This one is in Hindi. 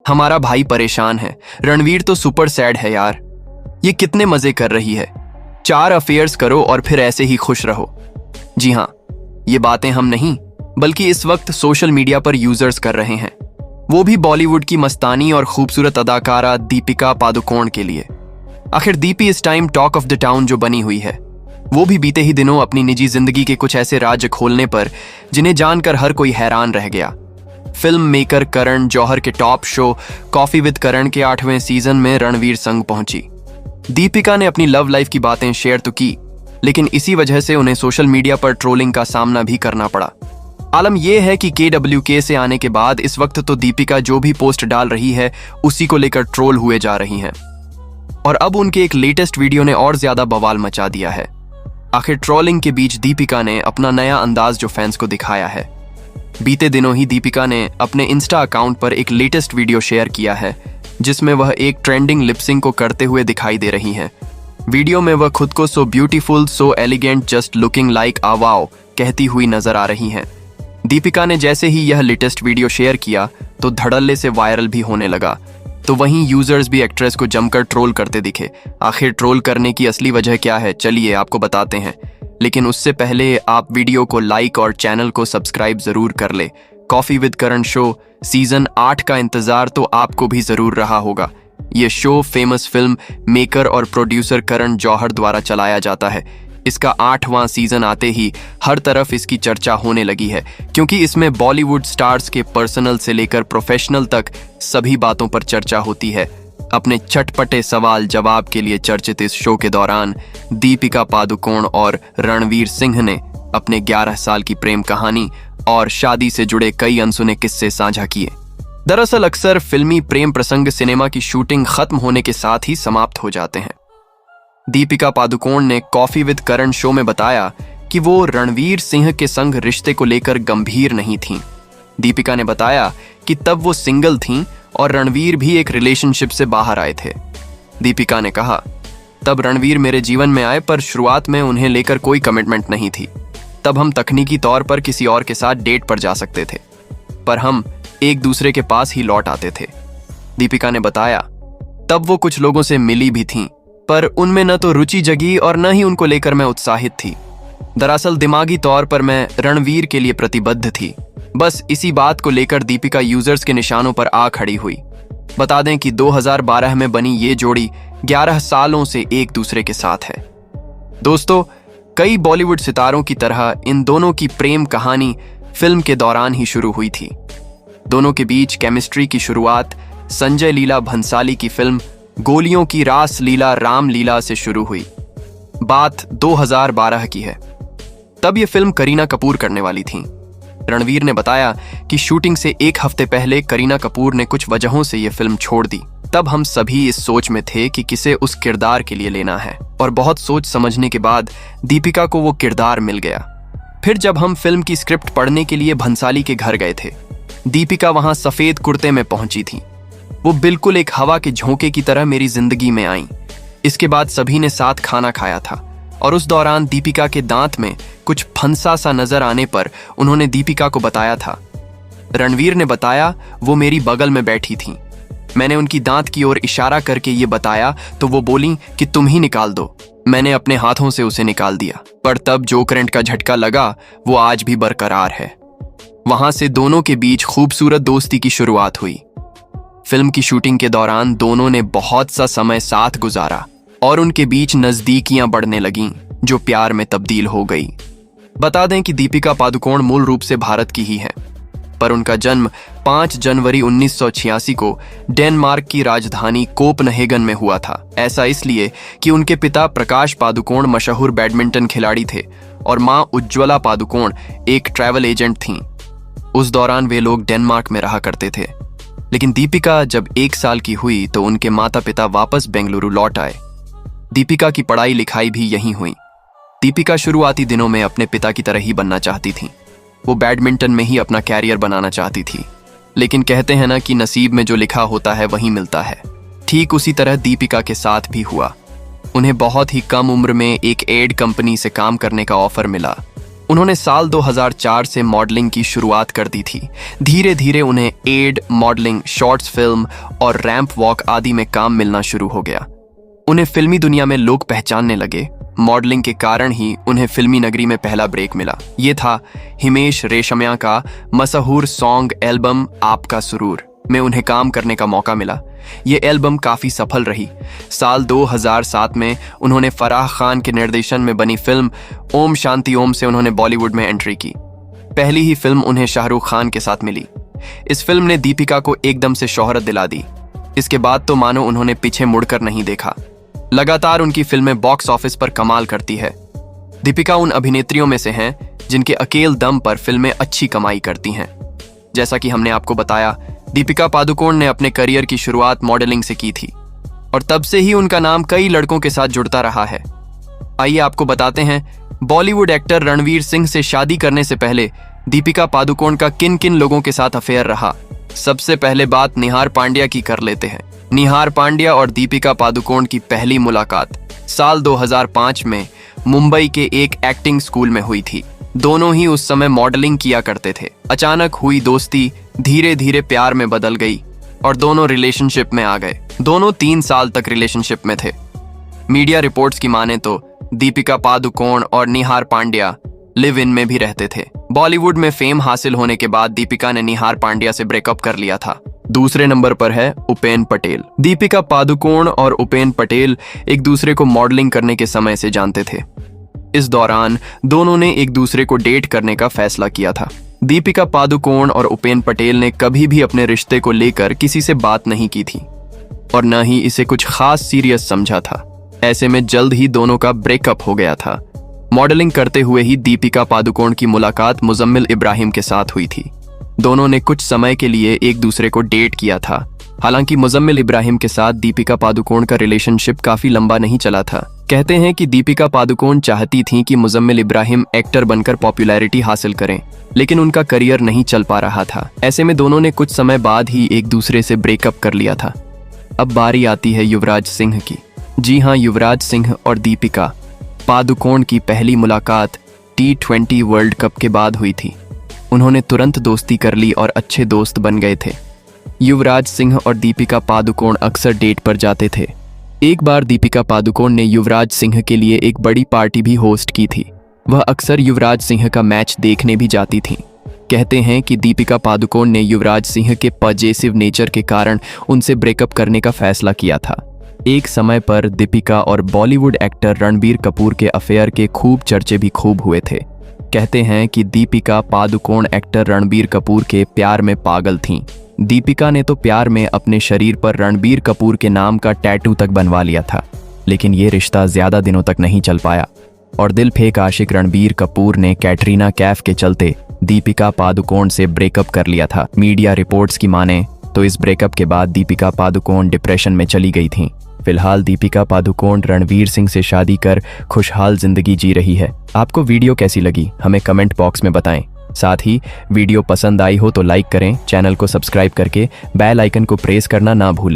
हमारा भाई परेशान है, रणवीर तो सुपर सैड है यार। ये कितने मजे कर रही है, 4 अफेयर्स करो और फिर ऐसे ही खुश रहो। जी हाँ, ये बातें हम नहीं बल्कि इस वक्त सोशल मीडिया पर यूजर्स कर रहे हैं, वो भी बॉलीवुड की मस्तानी और खूबसूरत अदाकारा दीपिका पादुकोण के लिए। आखिर दीपी इस time talk of the town जो बनी हुई है, वो भी बीते ही दिनों अपनी निजी जिंदगी के कुछ ऐसे राज खोलने पर जिन्हें जानकर हर कोई हैरान रह गया। फिल्म मेकर करण जौहर के टॉप शो कॉफी विद करण के 8वें सीजन में रणवीर संग पहुंची। दीपिका ने अपनी लव लाइफ की बातें शेयर तो की, लेकिन इसी वजह से उन्हें सोशल मीडिया पर ट्रोलिंग का सामना भी करना पड़ा। आलम यह है कि KWK से आने के बाद इस वक्त तो दीपिका जो भी पोस्ट डाल रही है उसी को लेकर ट्रोल हुए जा रही हैं, और अब उनके एक लेटेस्ट वीडियो ने और ज्यादा बवाल मचा दिया है। आखिर ट्रोलिंग के बीच दीपिका ने अपना नया अंदाज जो फैंस को दिखाया है। बीते दिनों ही दीपिका ने अपने इंस्टा अकाउंट पर एक लेटेस्ट वीडियो शेयर किया है, जिसमें वह एक ट्रेंडिंग लिपसिंग को करते हुए दिखाई दे रही हैं। वीडियो में वह खुद को so beautiful, so elegant, just looking like a wow कहती हुई नजर आ रही हैं। दीपिका ने जैसे ही यह लेटेस्ट वीडियो शेयर किया तो धड़ल्ले से वायरल भी होने लगा, तो वहीं यूजर्स भी एक्ट्रेस को जमकर ट्रोल करते दिखे। आखिर ट्रोल करने की असली वजह क्या है, चलिए आपको बताते हैं, लेकिन उससे पहले आप वीडियो को लाइक और चैनल को सब्सक्राइब जरूर कर ले। Coffee with Karan show season 8 का इंतजार तो आपको भी जरूर रहा होगा। ये शो फेमस फिल्म मेकर और प्रोड्यूसर करण जौहर द्वारा चलाया जाता है। इसका 8वां सीजन आते ही हर तरफ इसकी चर्चा होने लगी है, क्योंकि इसमें बॉलीवुड स्टार्स के पर्सनल से लेकर प्रोफेशनल तक सभी बातों पर चर्चा होती है। अपने चटपटे सवाल जवाब के लिए चर्चित इस शो के दौरान दीपिका पादुकोण और रणवीर सिंह ने अपने 11 साल की प्रेम कहानी और शादी से जुड़े कई अनसुने किस्से साझा किए। दरअसल अक्सर फिल्मी प्रेम प्रसंग सिनेमा की शूटिंग खत्म होने के साथ ही समाप्त हो जाते हैं। दीपिका पादुकोण ने कॉफी विद करण शो में बताया कि वो रणवीर सिंह के संग रिश्ते को लेकर गंभीर नहीं थीं। दीपिका ने बताया कि तब वो सिंगल थीं और रणवीर भी एक रिलेशनशिप से बाहर आए थे। दीपिका ने कहा, तब रणवीर मेरे जीवन में आए, पर शुरुआत में उन्हें लेकर कोई कमिटमेंट नहीं थी। तब हम तकनीकी तौर पर किसी और के साथ डेट पर जा सकते थे, पर हम एक दूसरे के पास ही लौट आते थे। दीपिका ने बताया, तब वो कुछ लोगों से मिली भी थीं, पर उनमें न तो रुचि जगी और न ही उनको लेकर मैं उत्साहित थी। दरअसल दिमागी तौर पर मैं रणवीर के लिए प्रतिबद्ध थी। बस इसी बात को लेकर दीपिका यूजर्स के निशानों पर आ खड़ी हुई। बता दें कि 2012 में बनी ये जोड़ी 11 सालों से एक दूसरे के साथ है। दोस्तों, कई बॉलीवुड सितारों की तरह इन दोनों की प्रेम कहानी फिल्म के दौरान ही शुरू हुई थी। दोनों के बीच केमिस्ट्री की शुरुआत संजय लीला भंसाली की फिल्म गोलियों की रास लीला रामलीला से शुरू हुई। बात 2012 की है। तब ये फिल्म करीना कपूर करने वाली थी। रणवीर ने बताया कि शूटिंग से 1 हफ्ते पहले करीना कपूर ने कुछ वजहों से ये फिल्म छोड़ दी। तब हम सभी इस सोच में थे कि किसे उस किरदार के लिए लेना है, और बहुत सोच समझने के बाद दीपिका को वो किरदार मिल गया। फिर जब हम फिल्म की स्क्रिप्ट पढ़ने के लिए भंसाली के घर गए थे, दीपिका वहां सफेद कुर्ते में पहुंची थी। वो बिल्कुल एक हवा के झोंके की तरह मेरी जिंदगी में आई। इसके बाद सभी ने साथ खाना खाया था, और उस दौरान दीपिका के दांत में कुछ फंसा सा नजर आने पर उन्होंने दीपिका को बताया था। रणवीर ने बताया, वो मेरी बगल में बैठी थी। मैंने उनकी दांत की ओर इशारा करके ये बताया तो वो बोली कि तुम ही निकाल दो। मैंने अपने हाथों से उसे निकाल दिया, पर तब जो करंट का झटका लगा वो आज भी बरकरार है। वहां से दोनों के बीच खूबसूरत दोस्ती की शुरुआत हुई। फिल्म की शूटिंग के दौरान दोनों ने बहुत सा समय साथ गुजारा और उनके बीच नजदीकियां बढ़ने लगीं, जो प्यार में तब्दील हो गई। बता दें कि दीपिका पादुकोण मूल रूप से भारत की ही है, पर उनका जन्म 5 जनवरी 1986 को डेनमार्क की राजधानी कोपनहेगन में हुआ था। ऐसा इसलिए कि उनके पिता प्रकाश पादुकोण मशहूर बैडमिंटन खिलाड़ी थे और मां उज्ज्वला पादुकोण एक ट्रैवल एजेंट थीं। उस दौरान वे लोग डेनमार्क में रहा करते थे। लेकिन दीपिका जब 1 साल की हुई तो उनके माता पिता वापस बेंगलुरु लौट आए। दीपिका की पढ़ाई लिखाई भी यहीं हुई। दीपिका शुरुआती दिनों में अपने पिता की तरह ही बनना चाहती थी। वो बैडमिंटन में ही अपना कैरियर बनाना चाहती थी, लेकिन कहते हैं ना कि नसीब में जो लिखा होता है वही मिलता है। ठीक उसी तरह दीपिका के साथ भी हुआ। उन्हें बहुत ही कम उम्र में एक एड कंपनी से काम करने का ऑफर मिला। उन्होंने साल 2004 से मॉडलिंग की शुरुआत कर दी थी। धीरे धीरे उन्हें एड, मॉडलिंग, शॉर्ट्स फिल्म और रैंप वॉक आदि में काम मिलना शुरू हो गया। उन्हें फिल्मी दुनिया में लोग पहचानने लगे। मॉडलिंग के कारण ही उन्हें फिल्मी नगरी में पहला ब्रेक मिला। ये था हिमेश रेशमिया का मशहूर सॉन्ग एल्बम आपका सुरूर में उन्हें काम करने का मौका मिला। ये एल्बम काफी सफल रही। साल 2007 में उन्होंने फराह खान के निर्देशन में बनी फिल्म ओम शांति ओम से उन्होंने बॉलीवुड में एंट्री की। पहली ही फिल्म उन्हें शाहरुख खान के साथ मिली। इस फिल्म ने दीपिका को एकदम से शोहरत दिला दी। इसके बाद तो मानो उन्होंने पीछे मुड़कर नहीं देखा। लगातार उनकी फिल्में बॉक्स ऑफिस पर कमाल करती है। दीपिका उन अभिनेत्रियों में से हैं जिनके अकेल दम पर फिल्में अच्छी कमाई करती हैं। जैसा कि हमने आपको बताया, दीपिका पादुकोण ने अपने करियर की शुरुआत मॉडलिंग से की थी और तब से ही उनका नाम कई लड़कों के साथ जुड़ता रहा है। आइए आपको बताते हैं, बॉलीवुड एक्टर रणवीर सिंह से शादी करने से पहले दीपिका पादुकोण का किन किन लोगों के साथ अफेयर रहा। सबसे पहले बात निहार पांड्या की कर लेते हैं। निहार पांड्या और दीपिका पादुकोण की पहली मुलाकात साल 2005 में मुंबई के एक एक्टिंग स्कूल में हुई थी। दोनों ही उस समय मॉडलिंग किया करते थे। अचानक हुई दोस्ती धीरे धीरे प्यार में बदल गई और दोनों रिलेशनशिप में आ गए। दोनों 3 साल तक रिलेशनशिप में थे। मीडिया रिपोर्ट्स की माने तो दीपिका पादुकोण और निहार पांड्या लिव इन में भी रहते थे। बॉलीवुड में फेम हासिल होने के बाद दीपिका ने निहार पांड्या से ब्रेकअप कर लिया था। दूसरे नंबर पर है उपेन पटेल। दीपिका पादुकोण और उपेन पटेल एक दूसरे को मॉडलिंग करने के समय से जानते थे। इस दौरान दोनों ने एक दूसरे को डेट करने का फैसला किया था। दीपिका पादुकोण और उपेन पटेल ने कभी भी अपने रिश्ते को लेकर किसी से बात नहीं की थी और न ही इसे कुछ खास सीरियस समझा था। ऐसे में जल्द ही दोनों का ब्रेकअप हो गया था। मॉडलिंग करते हुए ही दीपिका पादुकोण की मुलाकात मुजम्मिल इब्राहिम के साथ हुई थी। दोनों ने कुछ समय के लिए एक दूसरे को डेट किया था। हालांकि मुजम्मिल इब्राहिम के साथ दीपिका पादुकोण का रिलेशनशिप काफी लंबा नहीं चला था। कहते हैं कि दीपिका पादुकोण चाहती थीं कि मुजम्मिल इब्राहिम एक्टर बनकर पॉपुलैरिटी हासिल करें, लेकिन उनका करियर नहीं चल पा रहा था। ऐसे में दोनों ने कुछ समय बाद ही एक दूसरे से ब्रेकअप कर लिया था। अब बारी आती है युवराज सिंह की। जी हाँ, युवराज सिंह और दीपिका पादुकोण की पहली मुलाकात T20 वर्ल्ड कप के बाद हुई थी। उन्होंने तुरंत दोस्ती कर ली और अच्छे दोस्त बन गए थे। युवराज सिंह और दीपिका पादुकोण अक्सर डेट पर जाते थे। एक बार दीपिका पादुकोण ने युवराज सिंह के लिए एक बड़ी पार्टी भी होस्ट की थी। वह अक्सर युवराज सिंह का मैच देखने भी जाती थीं। कहते हैं कि दीपिका पादुकोण ने युवराज सिंह के पॉजिटिव नेचर के कारण उनसे ब्रेकअप करने का फैसला किया था। एक समय पर दीपिका और बॉलीवुड एक्टर रणबीर कपूर के अफेयर के खूब चर्चे भी खूब हुए थे। कहते हैं कि दीपिका पादुकोण एक्टर रणबीर कपूर के प्यार में पागल थीं। दीपिका ने तो प्यार में अपने शरीर पर रणबीर कपूर के नाम का टैटू तक बनवा लिया था, लेकिन ये रिश्ता ज्यादा दिनों तक नहीं चल पाया और दिल फेंक आशिक रणबीर कपूर ने कैटरीना कैफ के चलते दीपिका पादुकोण से ब्रेकअप कर लिया था। मीडिया रिपोर्ट्स की माने तो इस ब्रेकअप के बाद दीपिका पादुकोण डिप्रेशन में चली गई थीं। फिलहाल दीपिका पादुकोण रणवीर सिंह से शादी कर खुशहाल जिंदगी जी रही है। आपको वीडियो कैसी लगी हमें कमेंट बॉक्स में बताएं। साथ ही वीडियो पसंद आई हो तो लाइक करें, चैनल को सब्सक्राइब करके बेल आइकन को प्रेस करना ना भूलें।